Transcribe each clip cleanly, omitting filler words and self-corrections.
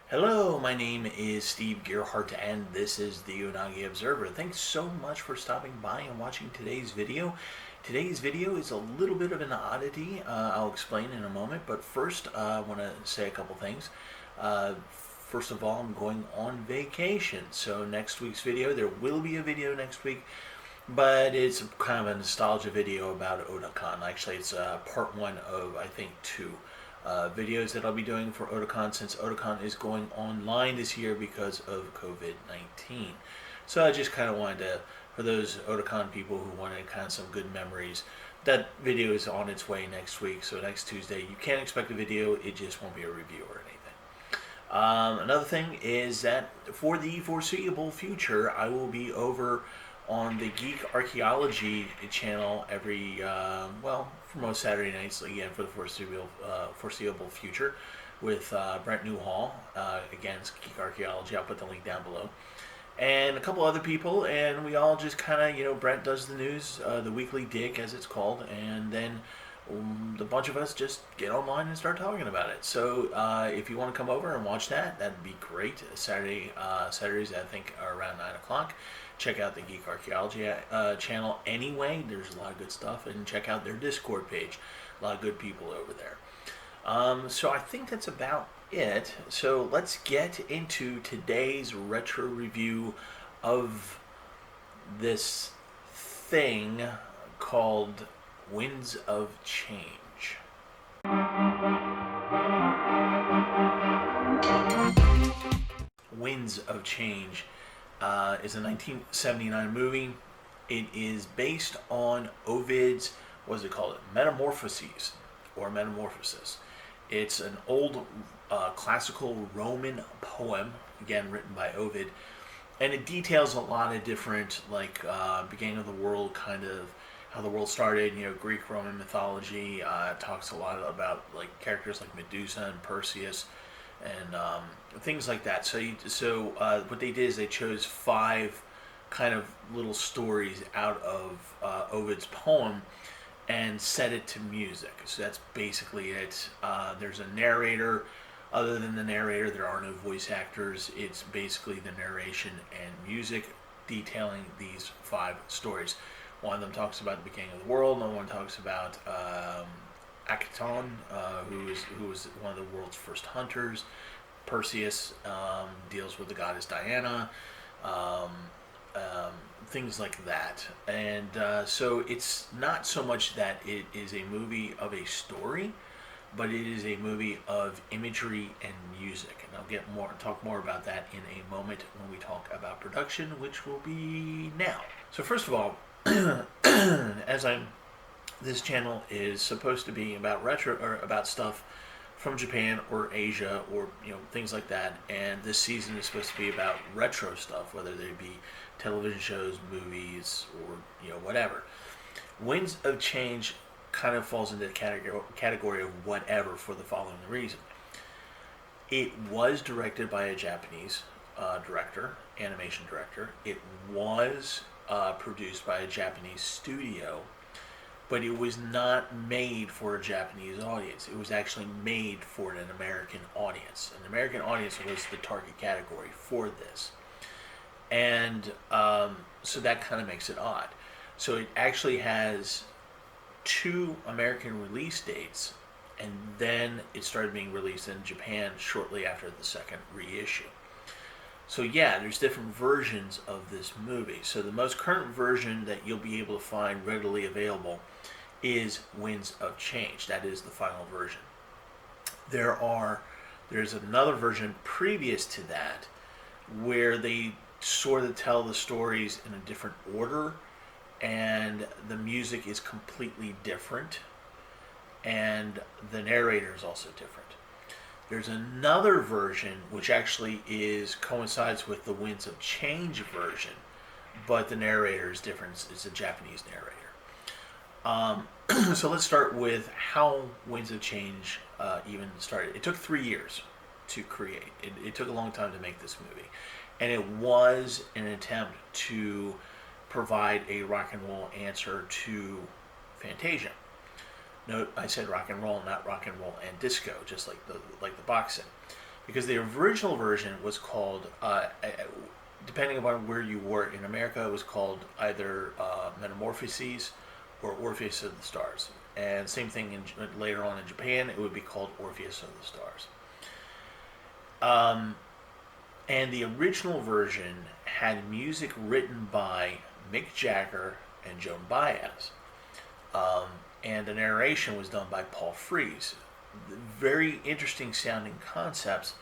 Hello, my name is Steve Gearhart and this is the Unagi Observer. Thanks so much for stopping by and watching today's video. Today's video is a little bit of an oddity. I'll explain in a moment, but first I want to say a couple things. First of all, I'm going on vacation, so next week's video, there will be a video next week, but it's kind of a nostalgia video about Otaku. Actually, it's part one of, I think, two videos that I'll be doing for Otaku, since Otaku is going online this year because of COVID-19. So I just kind of wanted to, for those Otaku people who wanted kind of some good memories, that video is on its way next week. So next Tuesday, you can't expect a video, it just won't be a review or anything. Another thing is that for the foreseeable future, I will be over on the Geek Archaeology channel every, for most Saturday nights, again, for the foreseeable future, with Brent Newhall. Again, it's Geek Archaeology. I'll put the link down below. And a couple other people, and we all just kind of, Brent does the news, the weekly dig, as it's called, and then the bunch of us just get online and start talking about it. So if you want to come over and watch that, that'd be great. Saturdays, I think, are around 9 o'clock. Check out the Geek Archaeology channel anyway. There's a lot of good stuff. And check out their Discord page. A lot of good people over there. So I think that's about it. So let's get into today's retro review of this thing called Winds of Change. Winds of Change is a 1979 movie. It is based on Ovid's, what is it called? Metamorphoses, or Metamorphosis. It's an old classical Roman poem, again written by Ovid, and it details a lot of different, beginning of the world, kind of how the world started, Greek, Roman mythology. It talks a lot about characters like Medusa and Perseus, and things like that. So what they did is they chose 5 kind of little stories out of Ovid's poem and set it to music. So that's basically it. There's a narrator. Other than the narrator, there are no voice actors. It's basically the narration and music detailing these 5 stories. One of them talks about the beginning of the world. Another one talks about Akaton, who was one of the world's first hunters. Perseus deals with the goddess Diana, things like that. And so it's not so much that it is a movie of a story, but it is a movie of imagery and music. And I'll talk more about that in a moment when we talk about production, which will be now. So first of all, this channel is supposed to be about retro, or about stuff from Japan or Asia, or things like that. And this season is supposed to be about retro stuff, whether they be television shows, movies, or whatever. Winds of Change kind of falls into the category of whatever, for the following reason. It was directed by a Japanese animation director. It was produced by a Japanese studio, but it was not made for a Japanese audience. It was actually made for an American audience. An American audience was the target category for this. And so that kind of makes it odd. So it actually has 2 American release dates, and then it started being released in Japan shortly after the second reissue. So yeah, there's different versions of this movie. So the most current version that you'll be able to find readily available is Winds of Change. That is the final version. There's another version previous to that where they sort of tell the stories in a different order, and the music is completely different, and the narrator is also different. There's another version which actually coincides with the Winds of Change version, but the narrator is different. It's a Japanese narrator. So let's start with how Winds of Change even started. It took 3 years to create. It took a long time to make this movie, and it was an attempt to provide a rock and roll answer to Fantasia. No, I said rock and roll, not rock and roll and disco, just like the box set, because the original version was called, depending upon where you were in America, it was called either Metamorphoses or Orpheus of the Stars, and same thing later on in Japan, it would be called Orpheus of the Stars. And the original version had music written by Mick Jagger and Joan Baez. And the narration was done by Paul Frees. Very interesting sounding concepts,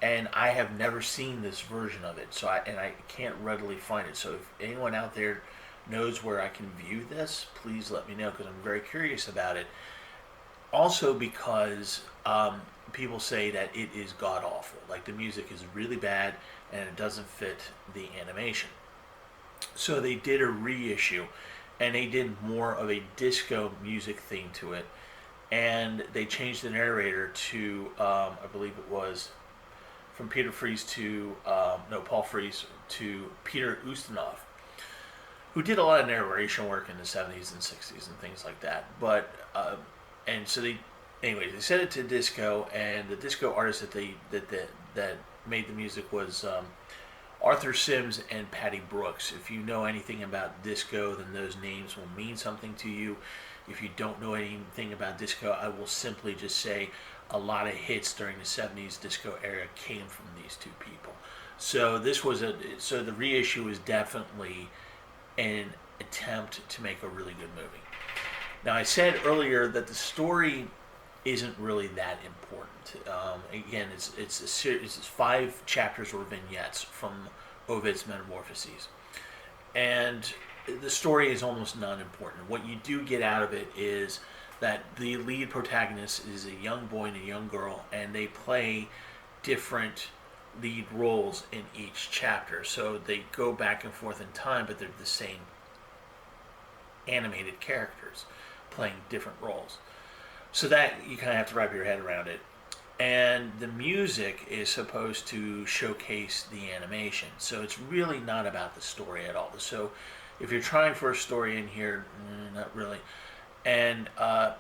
and I have never seen this version of it, so I can't readily find it. So if anyone out there knows where I can view this, please let me know, because I'm very curious about it. Also because people say that it is god awful, like the music is really bad and it doesn't fit the animation. So they did a reissue, and they did more of a disco music theme to it, and they changed the narrator to I believe it was from Peter Frees to Paul Frees to Peter Ustinov, who did a lot of narration work in the 70s and 60s and things like that. But and so they set it to disco, and the disco artist that made the music was Arthur Sims and Patty Brooks. If you know anything about disco, then those names will mean something to you. If you don't know anything about disco, I will simply just say a lot of hits during the 70s disco era came from these two people. So the reissue is definitely an attempt to make a really good movie. Now, I said earlier that the story isn't really that important. Again, it's 5 chapters or vignettes from Ovid's Metamorphoses, and the story is almost non-important. What you do get out of it is that the lead protagonist is a young boy and a young girl, and they play different lead roles in each chapter. So they go back and forth in time, but they're the same animated characters playing different roles. So that you kind of have to wrap your head around it. And the music is supposed to showcase the animation. So it's really not about the story at all. So if you're trying for a story in here, not really. And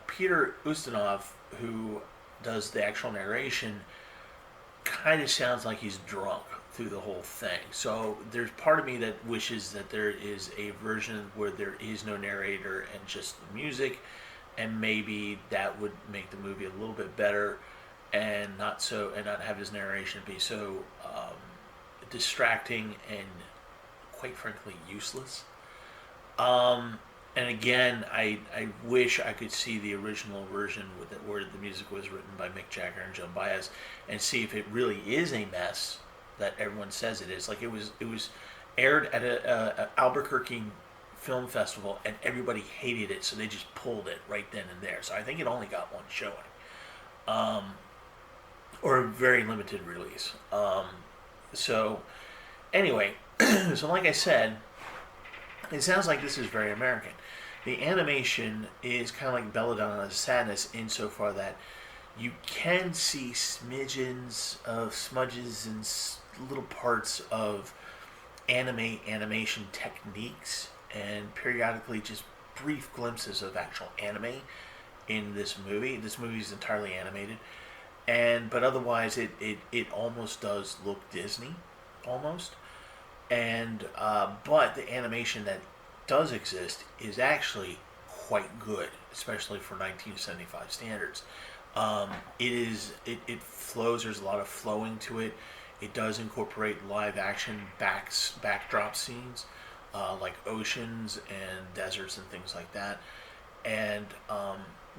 Peter Ustinov, who does the actual narration, kind of sounds like he's drunk through the whole thing. So there's part of me that wishes that there is a version where there is no narrator and just the music, and maybe that would make the movie a little bit better, and not have his narration be so distracting and quite frankly useless. And again, I wish I could see the original version where the music was written by Mick Jagger and Joan Baez, and see if it really is a mess that everyone says it is. Like it was aired at a Albuquerque film festival, and everybody hated it, so they just pulled it right then and there. So I think it only got one showing, or a very limited release. So anyway, so like I said, it sounds like this is very American. The animation is kind of like Belladonna's Sadness insofar that you can see smudges and little parts of animation techniques, and periodically just brief glimpses of actual anime in this movie. This movie is entirely animated, but otherwise it almost does look Disney, almost. And but the animation that does exist is actually quite good, especially for 1975 standards. It flows. There's a lot of flowing to it. It does incorporate live action backdrop scenes, like oceans and deserts and things like that. And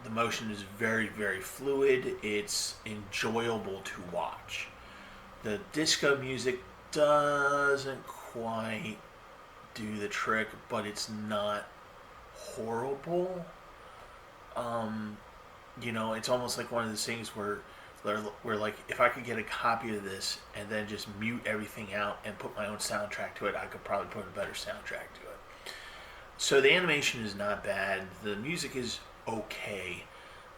the motion is very, very fluid. It's enjoyable to watch. The disco music doesn't quite do the trick, but it's not horrible. It's almost like one of those things where like, if I could get a copy of this and then just mute everything out and put my own soundtrack to it, I could probably put a better soundtrack to it. So the animation is not bad. The music is okay.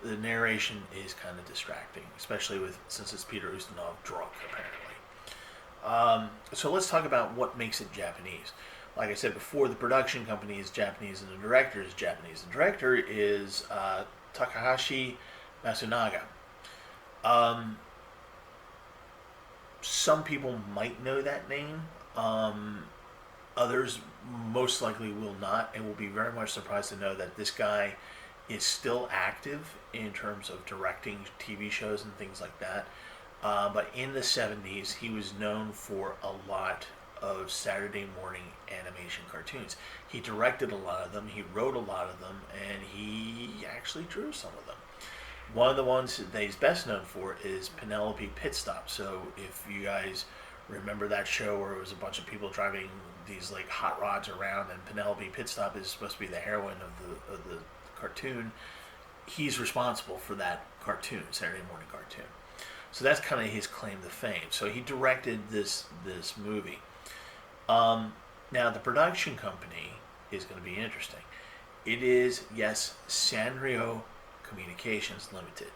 The narration is kind of distracting, especially since it's Peter Ustinov drunk, apparently. So let's talk about what makes it Japanese. Like I said before, the production company is Japanese and the director is Japanese. The director is Takahashi Masunaga. Um, some people might know that name. Others most likely will not, and will be very much surprised to know that this guy is still active in terms of directing TV shows and things like that. But in the 70s, he was known for a lot of Saturday morning animation cartoons. He directed a lot of them, he wrote a lot of them, and he actually drew some of them. One of the ones that he's best known for is Penelope Pitstop. So if you guys remember that show where it was a bunch of people driving these like hot rods around, and Penelope Pitstop is supposed to be the heroine of the cartoon, he's responsible for that cartoon, Saturday morning cartoon. So that's kind of his claim to fame. So he directed this movie. Now the production company is going to be interesting. It is, yes, Sanrio Communications Limited.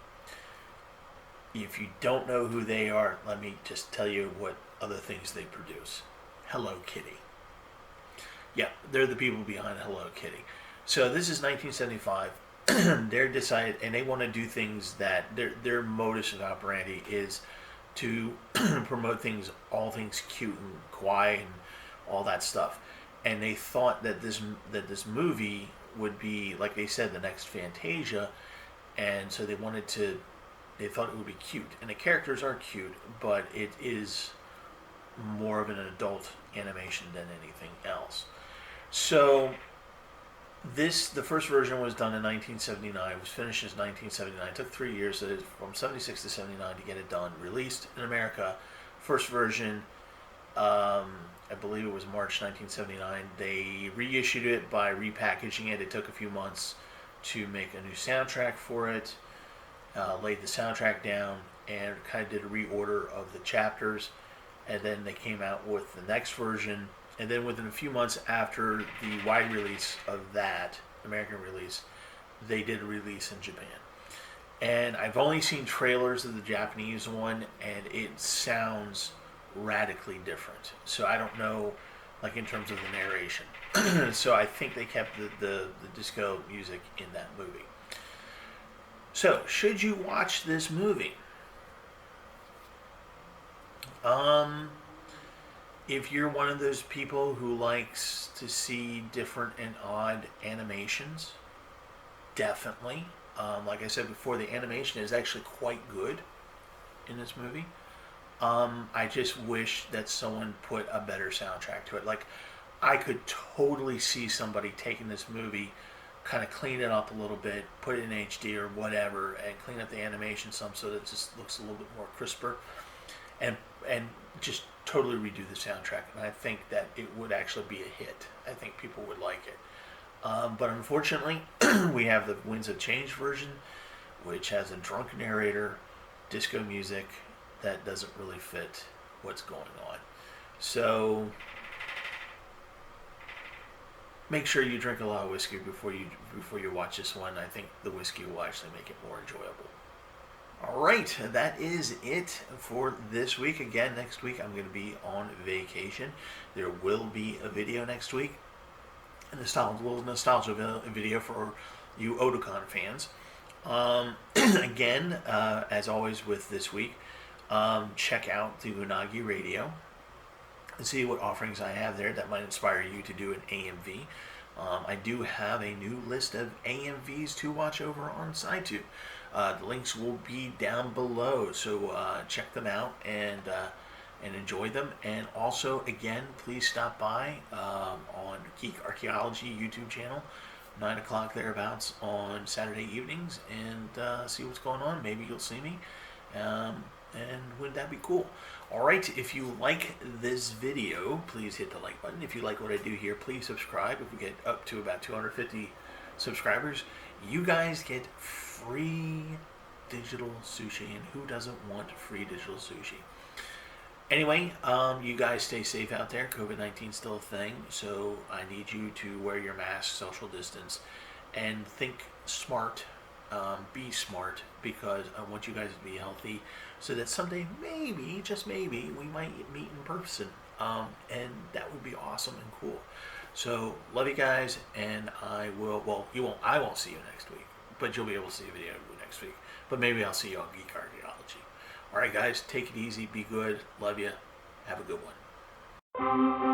If you don't know who they are, let me just tell you what other things they produce. Hello Kitty. Yeah, they're the people behind Hello Kitty. So this is 1975. They're decided, and they want to do things that their modus operandi is to promote things, all things cute and kawaii and all that stuff. And they thought that this movie would be, like they said, the next Fantasia, and so they thought it would be cute. And the characters are cute, but it is more of an adult animation than anything else. So the first version was done in 1979. It was finished in 1979. It took 3 years, so from 76 to 79 to get it done. Released in America. First version, I believe it was March 1979. They reissued it by repackaging it. It took a few months to make a new soundtrack for it. Laid the soundtrack down and kind of did a reorder of the chapters. And then they came out with the next version. And then within a few months after the wide release of that, American release, they did a release in Japan. And I've only seen trailers of the Japanese one, and it sounds radically different. So I don't know, like in terms of the narration. So I think they kept the disco music in that movie. So, should you watch this movie? If you're one of those people who likes to see different and odd animations, definitely. Like I said before, the animation is actually quite good in this movie. I just wish that someone put a better soundtrack to it. Like, I could totally see somebody taking this movie, kind of clean it up a little bit, put it in HD or whatever, and clean up the animation some so that it just looks a little bit more crisper, and just totally redo the soundtrack. And I think that it would actually be a hit. I think people would like it. But unfortunately, we have the Winds of Change version, which has a drunk narrator, disco music that doesn't really fit what's going on. So make sure you drink a lot of whiskey before you watch this one. I think the whiskey will actually make it more enjoyable. Alright, that is it for this week. Again, next week I'm going to be on vacation. There will be a video next week. A little nostalgia video for you Otaku fans. Again, as always with this week, check out the Unagi Radio and see what offerings I have there that might inspire you to do an AMV. I do have a new list of AMVs to watch over on SciTube. The links will be down below, so check them out and enjoy them. And also, again, please stop by on Geek Archaeology YouTube channel, 9 o'clock thereabouts on Saturday evenings, and see what's going on. Maybe you'll see me, and wouldn't that be cool? Alright, if you like this video, please hit the like button. If you like what I do here, please subscribe. If we get up to about 250 subscribers, you guys get free digital sushi, and who doesn't want free digital sushi? Anyway, you guys stay safe out there. COVID-19 is still a thing, so I need you to wear your mask, social distance, and think smart. Be smart, because I want you guys to be healthy, so that someday, maybe, just maybe, we might meet in person, and that would be awesome and cool. So, love you guys, and I won't see you next week, but you'll be able to see a video next week. But maybe I'll see you on Geek Archaeology. All right, guys, take it easy. Be good. Love you. Have a good one.